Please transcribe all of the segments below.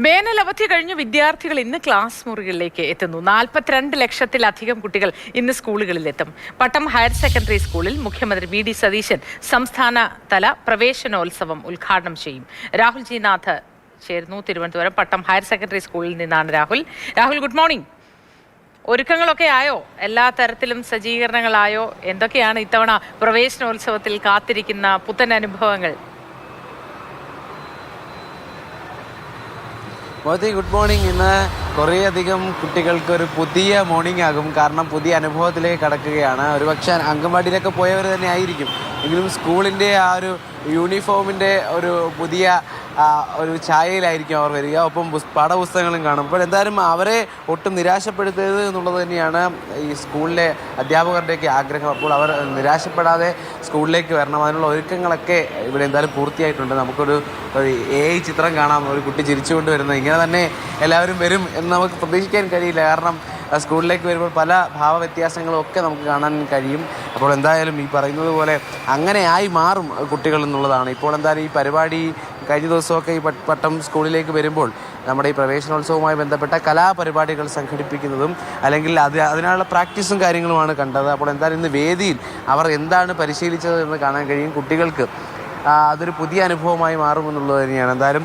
വേനൽ അവധി കഴിഞ്ഞു വിദ്യാർത്ഥികൾ ഇന്ന് ക്ലാസ് മുറികളിലേക്ക് എത്തുന്നു. 42 ലക്ഷത്തിലധികം കുട്ടികൾ ഇന്ന് സ്കൂളുകളിലെത്തും. പട്ടം ഹയർ സെക്കൻഡറി സ്കൂളിൽ മുഖ്യമന്ത്രി വി.ഡി. സതീശൻ സംസ്ഥാനതല പ്രവേശനോത്സവം ഉദ്ഘാടനം ചെയ്യും. രാഹുൽ ജി നാഥ് ചേർന്നു. തിരുവനന്തപുരം പട്ടം ഹയർ സെക്കൻഡറി സ്കൂളിൽ നിന്നാണ് രാഹുൽ. Good morning. ഒരുക്കങ്ങളൊക്കെ ആയോ? എല്ലാ തരത്തിലും സജ്ജീകരണങ്ങളായോ? എന്തൊക്കെയാണ് ഇത്തവണ പ്രവേശനോത്സവത്തിൽ കാത്തിരിക്കുന്ന പുത്തൻ അനുഭവങ്ങൾ? Modi, good morning. ഇന്ന് കുറേയധികം കുട്ടികൾക്ക് ഒരു പുതിയ മോർണിംഗ് ആകും. കാരണം പുതിയ അനുഭവത്തിലേക്ക് കടക്കുകയാണ്. ഒരുപക്ഷെ അംഗൻവാടിയിലൊക്കെ പോയവർ തന്നെ ആയിരിക്കും. എങ്കിലും സ്കൂളിൻ്റെ ആ ഒരു യൂണിഫോമിൻ്റെ ഒരു പുതിയ ഒരു ഛായയിലായിരിക്കും അവർ വരിക. ഒപ്പം പാഠപുസ്തകങ്ങളും കാണും. അപ്പോൾ എന്തായാലും അവരെ ഒട്ടും നിരാശപ്പെടുത്തരുത് എന്നുള്ളത് തന്നെയാണ് ഈ സ്കൂളിലെ അധ്യാപകരുടെയൊക്കെ ആഗ്രഹം. അപ്പോൾ അവർ നിരാശപ്പെടാതെ സ്കൂളിലേക്ക് വരണം. അതിനുള്ള ഒരുക്കങ്ങളൊക്കെ ഇവിടെ എന്തായാലും പൂർത്തിയായിട്ടുണ്ട്. നമുക്കൊരു AI ചിത്രം കാണാം, ഒരു കുട്ടി ചിരിച്ചുകൊണ്ട് വരുന്നത്. ഇങ്ങനെ തന്നെ എല്ലാവരും വരും എന്ന് നമുക്ക് പ്രതീക്ഷിക്കാൻ കഴിയില്ല. കാരണം സ്കൂളിലേക്ക് വരുമ്പോൾ പല ഭാവവ്യത്യാസങ്ങളും ഒക്കെ നമുക്ക് കാണാൻ കഴിയും. അപ്പോൾ എന്തായാലും ഈ പറയുന്നത് പോലെ അങ്ങനെ ആയി മാറും കുട്ടികൾ എന്നുള്ളതാണ്. ഇപ്പോൾ എന്തായാലും ഈ പരിപാടി കഴിഞ്ഞ ദിവസമൊക്കെ ഈ പട്ടം സ്കൂളിലേക്ക് വരുമ്പോൾ നമ്മുടെ ഈ പ്രവേശനോത്സവവുമായി ബന്ധപ്പെട്ട കലാപരിപാടികൾ സംഘടിപ്പിക്കുന്നതും അല്ലെങ്കിൽ അതിനുള്ള പ്രാക്ടീസും കാര്യങ്ങളുമാണ് കണ്ടത്. അപ്പോൾ എന്തായാലും ഇന്ന് വേദിയിൽ അവർ എന്താണ് പരിശീലിച്ചത് എന്ന് കാണാൻ കഴിയും. കുട്ടികൾക്ക് അതൊരു പുതിയ അനുഭവമായി മാറുമെന്നുള്ളത് തന്നെയാണ്. എന്തായാലും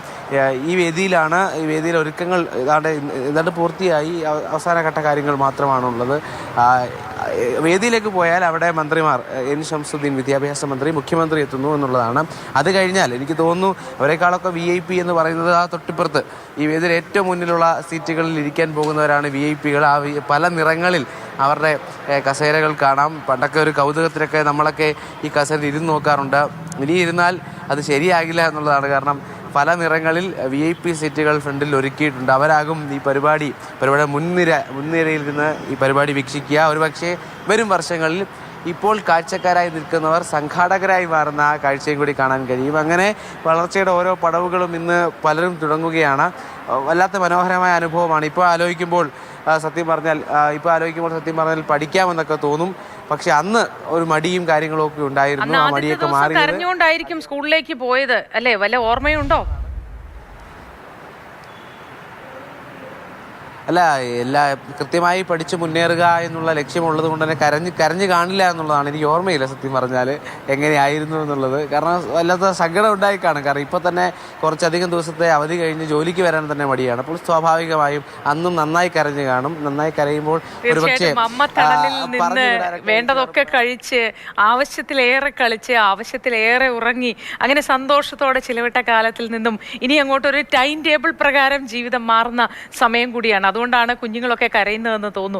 ഈ വേദിയിൽ ഒരുക്കങ്ങൾ ഏതാണ്ട് പൂർത്തിയായി. അവസാനഘട്ട കാര്യങ്ങൾ മാത്രമാണുള്ളത്. വേദിയിലേക്ക് പോയാൽ അവിടെ മന്ത്രിമാർ N. ഷംസുദ്ദീൻ വിദ്യാഭ്യാസ മന്ത്രി, മുഖ്യമന്ത്രി എത്തുന്നു എന്നുള്ളതാണ്. അത് കഴിഞ്ഞാൽ എനിക്ക് തോന്നുന്നു അവരെക്കാളൊക്കെ VIP എന്ന് പറയുന്നത് ആ തൊട്ടിപ്പുറത്ത് ഈ വേദിയിൽ ഏറ്റവും മുന്നിലുള്ള സീറ്റുകളിൽ ഇരിക്കാൻ പോകുന്നവരാണ് VIP-കൾ. പല നിറങ്ങളിൽ അവരുടെ കസേരകൾ കാണാം. പണ്ടൊക്കെ ഒരു കൗതുകത്തിലൊക്കെ നമ്മളൊക്കെ ഈ കസേരയിൽ ഇരുന്ന് നോക്കാറുണ്ട്. ഇനി ഇരുന്നാൽ അത് ശരിയാകില്ല എന്നുള്ളതാണ്. കാരണം പല നിറങ്ങളിൽ VIP സീറ്റുകൾ ഫ്രണ്ടിൽ ഒരുക്കിയിട്ടുണ്ട്. അവരാകും ഈ പരിപാടിയുടെ മുൻനിരയിലിരുന്ന് ഈ പരിപാടി വീക്ഷിക്കുക. ഒരുപക്ഷെ വരും വർഷങ്ങളിൽ ഇപ്പോൾ കാഴ്ചക്കാരായി നിൽക്കുന്നവർ സംഘാടകരായി മാറുന്ന ആ കാഴ്ചയും കൂടി കാണാൻ കഴിയും. അങ്ങനെ വളർച്ചയുടെ ഓരോ പടവുകളും ഇന്ന് പലരും തുടങ്ങുകയാണ്. വല്ലാത്ത മനോഹരമായ അനുഭവമാണ്. ഇപ്പോൾ ആലോചിക്കുമ്പോൾ സത്യം പറഞ്ഞാൽ പഠിക്കാമെന്നൊക്കെ തോന്നും. പക്ഷെ അന്ന് ഒരു മടിയും കാര്യങ്ങളും ഒക്കെ ഉണ്ടായിരുന്നു. ആ മടിയൊക്കെ മാറി കരഞ്ഞുകൊണ്ടായിരിക്കും സ്കൂളിലേക്ക് പോയത് അല്ലേ? വല്ല ഓർമ്മയുണ്ടോ? അല്ല, കൃത്യമായി പഠിച്ച് മുന്നേറുക എന്നുള്ള ലക്ഷ്യമുള്ളത് കൊണ്ട് തന്നെ കരഞ്ഞ് കാണില്ല എന്നുള്ളതാണ്. എനിക്ക് ഓർമ്മയില്ല സത്യം പറഞ്ഞാൽ എങ്ങനെയായിരുന്നു എന്നുള്ളത്. കാരണം വല്ലാത്ത സങ്കടം ഉണ്ടായി കാണും. കാരണം ഇപ്പോൾ തന്നെ കുറച്ചധികം ദിവസത്തെ അവധി കഴിഞ്ഞ് ജോലിക്ക് വരാൻ തന്നെ മടിയാണ്. അപ്പോൾ സ്വാഭാവികമായും അന്നും നന്നായി കരഞ്ഞ് കാണും. നന്നായി കരയുമ്പോൾ ഒരുപക്ഷെ വേണ്ടതൊക്കെ കഴിച്ച് ആവശ്യത്തിലേറെ കളിച്ച് ആവശ്യത്തിലേറെ ഉറങ്ങി അങ്ങനെ സന്തോഷത്തോടെ ചിലവിട്ട കാലത്തിൽ നിന്നും ഇനി അങ്ങോട്ടൊരു ടൈം ടേബിൾ പ്രകാരം ജീവിതം മാറുന്ന സമയം കൂടിയാണ്. അതുകൊണ്ടാണ് കുഞ്ഞുങ്ങളൊക്കെ കരയുന്നതെന്ന് തോന്നുന്നു.